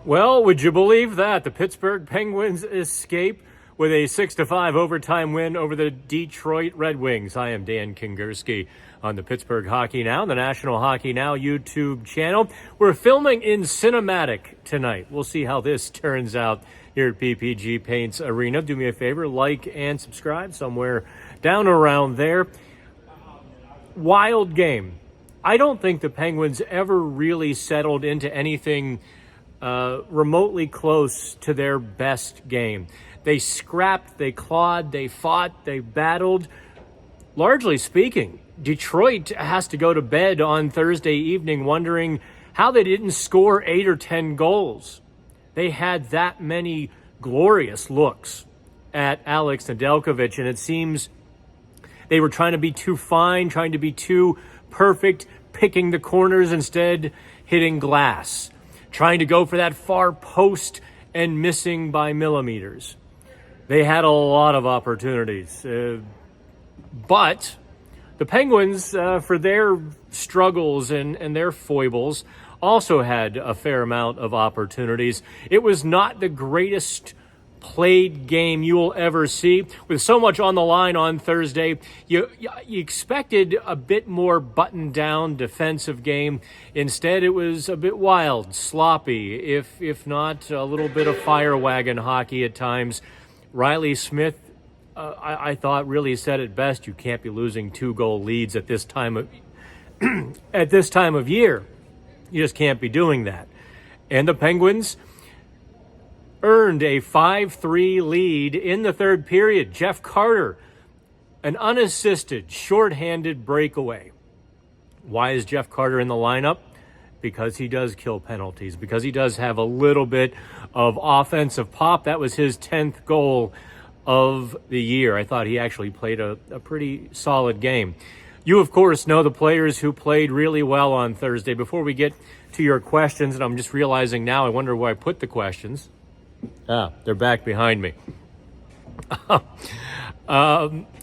Well, would you believe that? The Pittsburgh Penguins escape with a 6-5 overtime win over the Detroit Red Wings. I am Dan Kingerski on the Pittsburgh Hockey Now, the National Hockey Now YouTube channel. We're filming in cinematic tonight. We'll see how this turns out here at PPG Paints Arena. Do me a favor, like and subscribe somewhere down around there. Wild game. I don't think the Penguins ever really settled into anything remotely close to their best game. They scrapped, they clawed, they fought, they battled. Largely speaking, Detroit has to go to bed on Thursday evening wondering how they didn't score 8 or 10 goals. They had that many glorious looks at Alex Nedeljkovic, and it seems they were trying to be too fine, trying to be too perfect, picking the corners instead hitting glass, trying to go for that far post and missing by millimeters. They had a lot of opportunities. But the Penguins, for their struggles and their foibles, also had a fair amount of opportunities. It was not the greatest played game you will ever see. With so much on the line on Thursday, you expected a bit more buttoned-down defensive game. Instead, it was a bit wild, sloppy, if not a little bit of fire wagon hockey at times. Riley Smith, I thought, really said it best. You can't be losing 2-goal leads at this time of year. You just can't be doing that. And the Penguins earned a 5-3 lead in the third period. Jeff Carter, an unassisted, shorthanded breakaway. Why is Jeff Carter in the lineup? Because he does kill penalties, because he does have a little bit of offensive pop. That was his 10th goal of the year. I thought he actually played a pretty solid game. You, of course, know the players who played really well on Thursday. Before we get to your questions, and I'm just realizing now, I wonder where I put the questions. They're back behind me.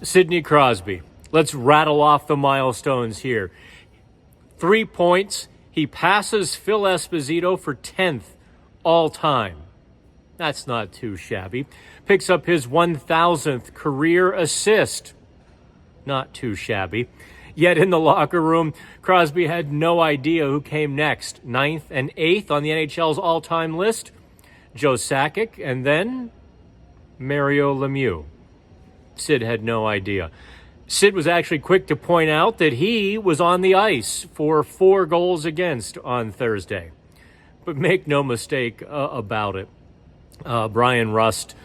Sidney Crosby. Let's rattle off the milestones here. 3 points. He passes Phil Esposito for 10th all time. That's not too shabby. Picks up his 1,000th career assist. Not too shabby. Yet in the locker room, Crosby had no idea who came next. 9th and 8th on the NHL's all-time list. Joe Sakic, and then Mario Lemieux. Sid had no idea. Sid was actually quick to point out that he was on the ice for 4 goals against on Thursday. But make no mistake about it. Brian Rust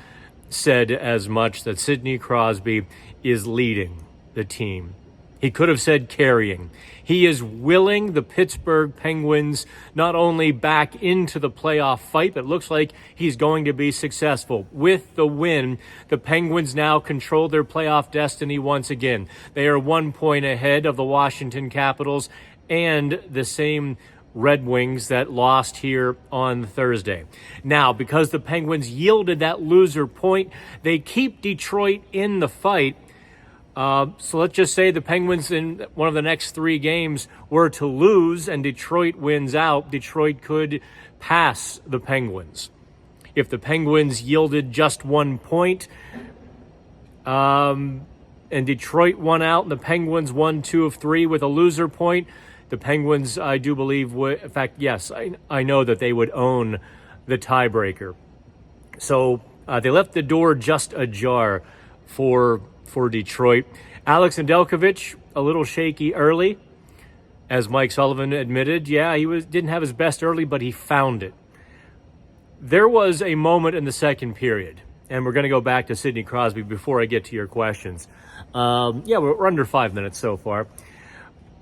said as much, that Sidney Crosby is leading the team. He could have said carrying. He is willing the Pittsburgh Penguins not only back into the playoff fight, but it looks like he's going to be successful. With the win, the Penguins now control their playoff destiny once again. They are 1 point ahead of the Washington Capitals and the same Red Wings that lost here on Thursday. Now, because the Penguins yielded that loser point, they keep Detroit in the fight. So let's just say the Penguins in one of the next 3 games were to lose and Detroit wins out. Detroit could pass the Penguins. If the Penguins yielded just 1 point and Detroit won out and the Penguins won 2 of 3 with a loser point, the Penguins, I do believe, would, in fact, yes, I know that they would own the tiebreaker. So they left the door just ajar for Detroit. Alex Nedeljkovic, a little shaky early. As Mike Sullivan admitted, yeah, he didn't have his best early, but he found it. There was a moment in the second period, and we're going to go back to Sidney Crosby before I get to your questions. We're under 5 minutes so far.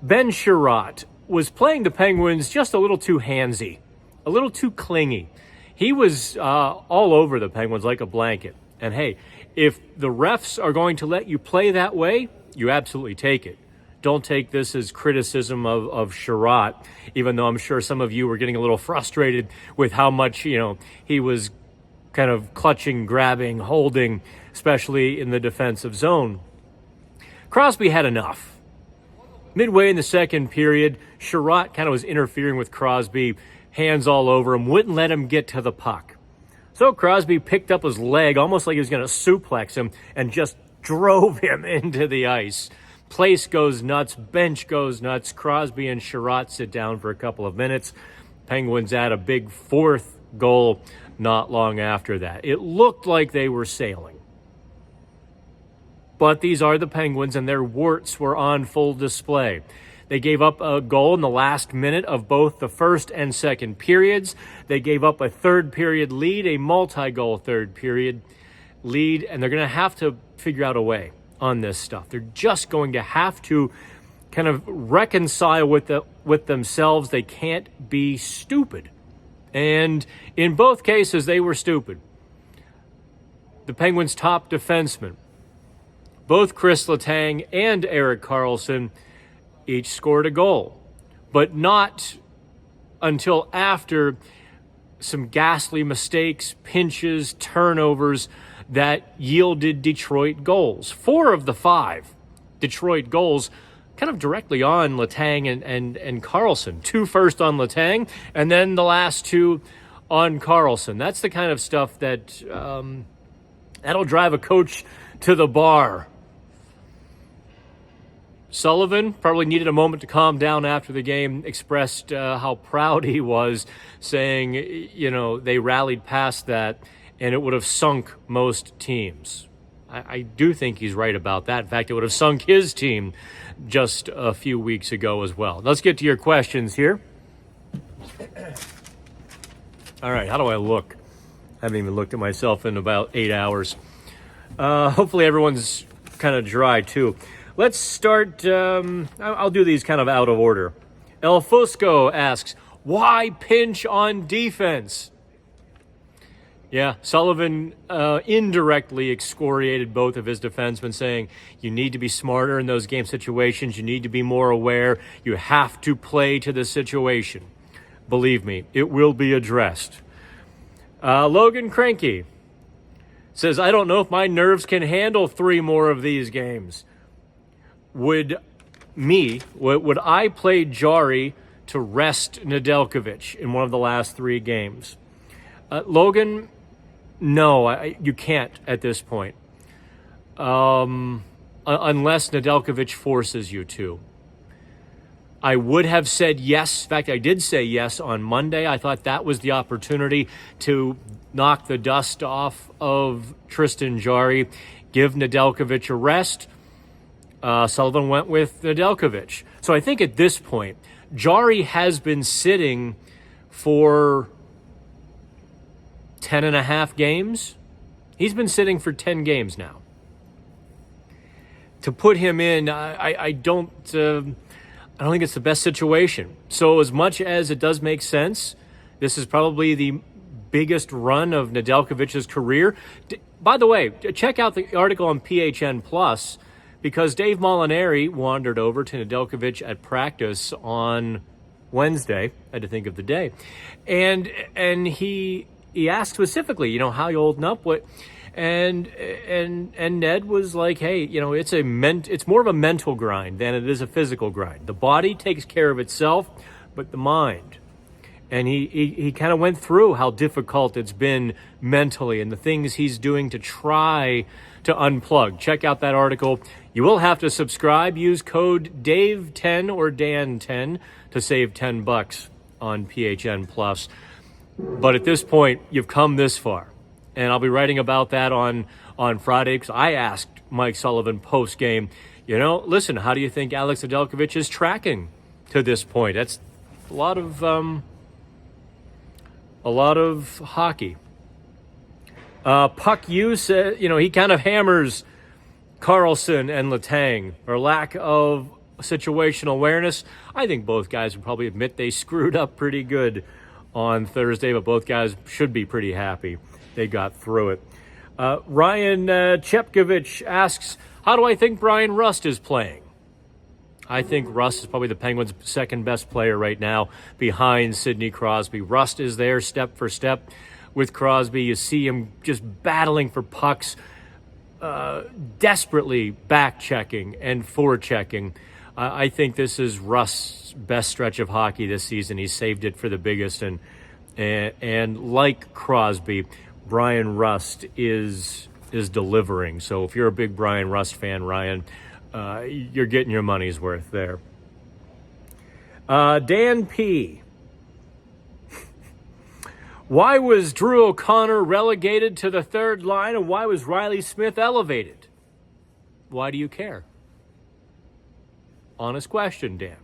Ben Sherratt was playing the Penguins just a little too handsy, a little too clingy. He was all over the Penguins like a blanket. And hey, if the refs are going to let you play that way, you absolutely take it. Don't take this as criticism of Sherratt, even though I'm sure some of you were getting a little frustrated with how much, he was kind of clutching, grabbing, holding, especially in the defensive zone. Crosby had enough. Midway in the second period, Sherratt kind of was interfering with Crosby, hands all over him, wouldn't let him get to the puck. So Crosby picked up his leg, almost like he was going to suplex him, and just drove him into the ice. Place goes nuts, bench goes nuts. Crosby and Sherratt sit down for a couple of minutes. Penguins add a big fourth goal not long after that. It looked like they were sailing. But these are the Penguins, and their warts were on full display. They gave up a goal in the last minute of both the first and second periods. They gave up a third period lead, a multi-goal third period lead, and they're going to have to figure out a way on this stuff. They're just going to have to kind of reconcile with themselves. They can't be stupid. And in both cases, they were stupid. The Penguins' top defensemen, both Chris Letang and Erik Karlsson, each scored a goal, but not until after some ghastly mistakes, pinches, turnovers that yielded Detroit goals. 4 of the 5 Detroit goals kind of directly on Letang and Karlsson. 2 first on Letang, and then the last 2 on Karlsson. That's the kind of stuff that that'll drive a coach to the bar. Sullivan probably needed a moment to calm down after the game, expressed how proud he was, saying, they rallied past that and it would have sunk most teams. I do think he's right about that. In fact, it would have sunk his team just a few weeks ago as well. Let's get to your questions here. All right, how do I look? I haven't even looked at myself in about 8 hours. Hopefully everyone's kind of dry too. Let's start, I'll do these kind of out of order. El Fusco asks, why pinch on defense? Yeah, Sullivan indirectly excoriated both of his defensemen, saying you need to be smarter in those game situations. You need to be more aware. You have to play to the situation. Believe me, it will be addressed. Logan Cranky says, I don't know if my nerves can handle 3 more of these games. Would I play Jari to rest Nedeljkovic in one of the last 3 games? Logan, no, you can't at this point. Unless Nedeljkovic forces you to. I would have said yes. In fact, I did say yes on Monday. I thought that was the opportunity to knock the dust off of Tristan Jari, give Nedeljkovic a rest. Sullivan went with Nedeljkovic. So I think at this point, Jari has been sitting for 10.5 games. He's been sitting for 10 games now. To put him in, I don't think it's the best situation. So as much as it does make sense, this is probably the biggest run of Nedeljkovic's career. By the way, check out the article on PHN Plus, because Dave Molinari wandered over to Nedeljkovic at practice on Wednesday. I had to think of the day. And he asked specifically, how you holding up? What? And Ned was like, hey, it's more of a mental grind than it is a physical grind. The body takes care of itself, but the mind. And he kind of went through how difficult it's been mentally and the things he's doing to try to unplug. Check out that article. You will have to subscribe. Use code DAVE10 or Dan10 to save $10 on PHN Plus. But at this point, you've come this far. And I'll be writing about that on Friday, because I asked Mike Sullivan post-game, listen, how do you think Alex Nedeljkovic is tracking to this point? That's a lot of hockey. Puck use, he kind of hammers Karlsson and Letang, or lack of situational awareness. I think both guys would probably admit they screwed up pretty good on Thursday, but both guys should be pretty happy they got through it. Ryan Chepkovich asks, how do I think Brian Rust is playing? I think Rust is probably the Penguins' second best player right now behind Sidney Crosby. Rust is there step for step with Crosby. You see him just battling for pucks, desperately back-checking and forechecking. I think this is Rust's best stretch of hockey this season. He saved it for the biggest, and like Crosby, Brian Rust is delivering. So if you're a big Brian Rust fan, Ryan, you're getting your money's worth there. Dan P. Why was Drew O'Connor relegated to the third line, and why was Riley Smith elevated? Why do you care? Honest question, Dan.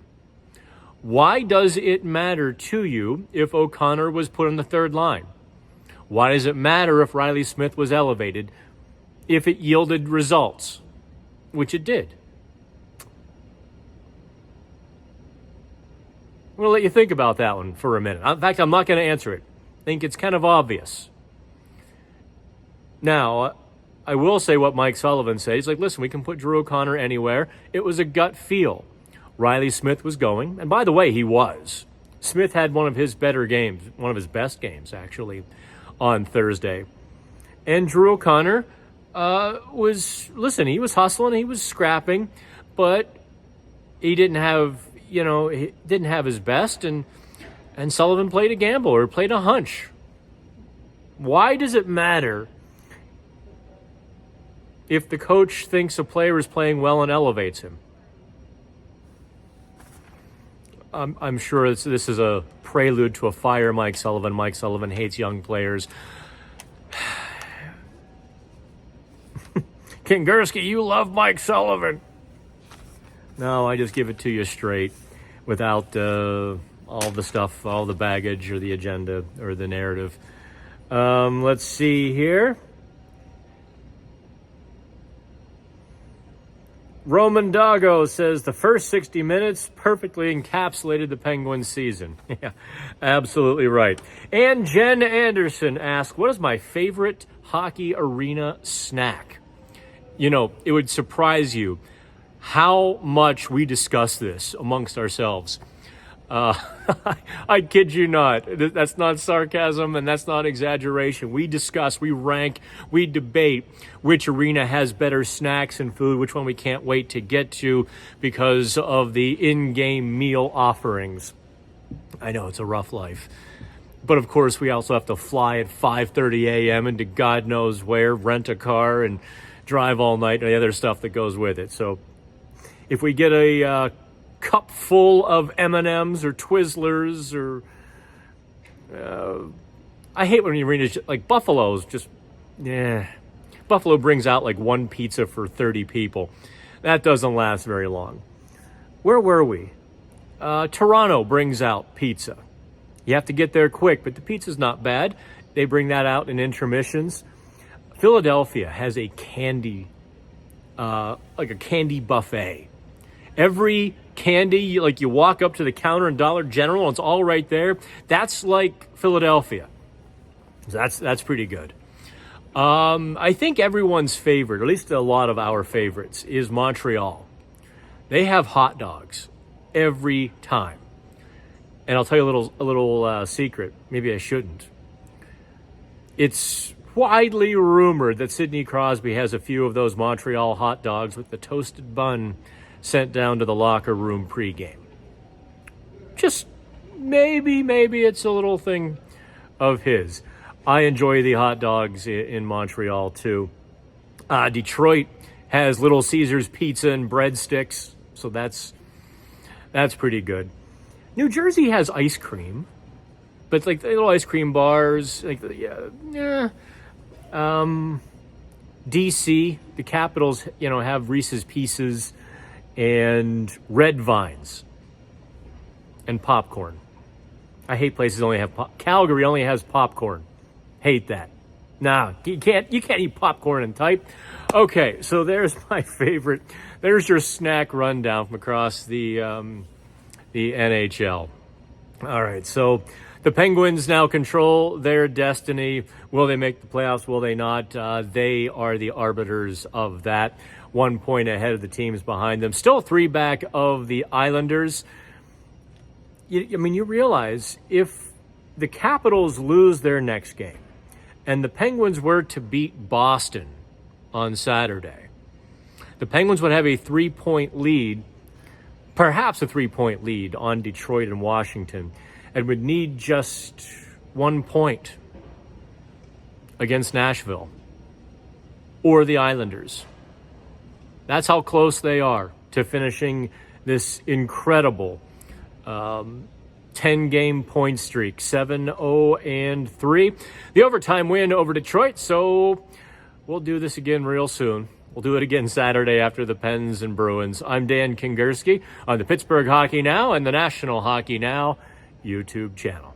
Why does it matter to you if O'Connor was put on the third line? Why does it matter if Riley Smith was elevated if it yielded results, which it did? I'm going to let you think about that one for a minute. In fact, I'm not going to answer it. I think it's kind of obvious. Now, I will say what Mike Sullivan says. He's like, listen, we can put Drew O'Connor anywhere. It was a gut feel. Riley Smith was going. And by the way, he was. Smith had one of his better games, one of his best games, actually, on Thursday. And Drew O'Connor he was hustling, he was scrapping, but he didn't have his best, and Sullivan played a gamble or played a hunch. Why does it matter if the coach thinks a player is playing well and elevates him? I'm sure this is a prelude to a fire, Mike Sullivan. Mike Sullivan hates young players. King Gursky, you love Mike Sullivan. No, I just give it to you straight without all the stuff, all the baggage or the agenda or the narrative. Let's see here. Roman Dago says the first 60 minutes perfectly encapsulated the Penguins season. Yeah, absolutely right. And Jen Anderson asked, what is my favorite hockey arena snack? You know, it would surprise you how much we discuss this amongst ourselves. I kid you not. That's not sarcasm and that's not exaggeration. We discuss, we rank, we debate which arena has better snacks and food, which one we can't wait to get to because of the in-game meal offerings. I know it's a rough life. But of course, we also have to fly at 5:30 a.m. into God knows where, rent a car, and drive all night and the other stuff that goes with it. So if we get a cup full of M&Ms or Twizzlers or I hate when the arenas like Buffalo's Buffalo brings out like one pizza for 30 people. That doesn't last very long. Where were we? Toronto brings out pizza. You have to get there quick, but the pizza's not bad. They bring that out in intermissions. Philadelphia has a candy like a candy buffet. Every candy, like you walk up to the counter in Dollar General, and it's all right there. That's like Philadelphia. That's pretty good. I think everyone's favorite, or at least a lot of our favorites, is Montreal. They have hot dogs every time. And I'll tell you a little secret. Maybe I shouldn't. It's widely rumored that Sidney Crosby has a few of those Montreal hot dogs with the toasted bun sent down to the locker room pregame. Just maybe it's a little thing of his. I enjoy the hot dogs in Montreal too. Detroit has Little Caesars pizza and breadsticks, so that's pretty good. New Jersey has ice cream, but it's like the little ice cream bars. Like DC, the Capitals, have Reese's Pieces and Red Vines and popcorn. I hate places that only have Calgary only has popcorn. Hate that. Nah, you can't eat popcorn and type. Okay, so there's my favorite. There's your snack rundown from across the NHL. All right, so the Penguins now control their destiny. Will they make the playoffs? Will they not? They are the arbiters of that. 1 point ahead of the teams behind them. Still 3 back of the Islanders. You realize if the Capitals lose their next game and the Penguins were to beat Boston on Saturday, the Penguins would have a 3-point lead perhaps a 3-point lead on Detroit and Washington, and would need just 1 point against Nashville or the Islanders. That's how close they are to finishing this incredible 10-game point streak, 7-0-3. The overtime win over Detroit, so we'll do this again real soon. We'll do it again Saturday after the Pens and Bruins. I'm Dan Kingerski on the Pittsburgh Hockey Now and the National Hockey Now YouTube channel.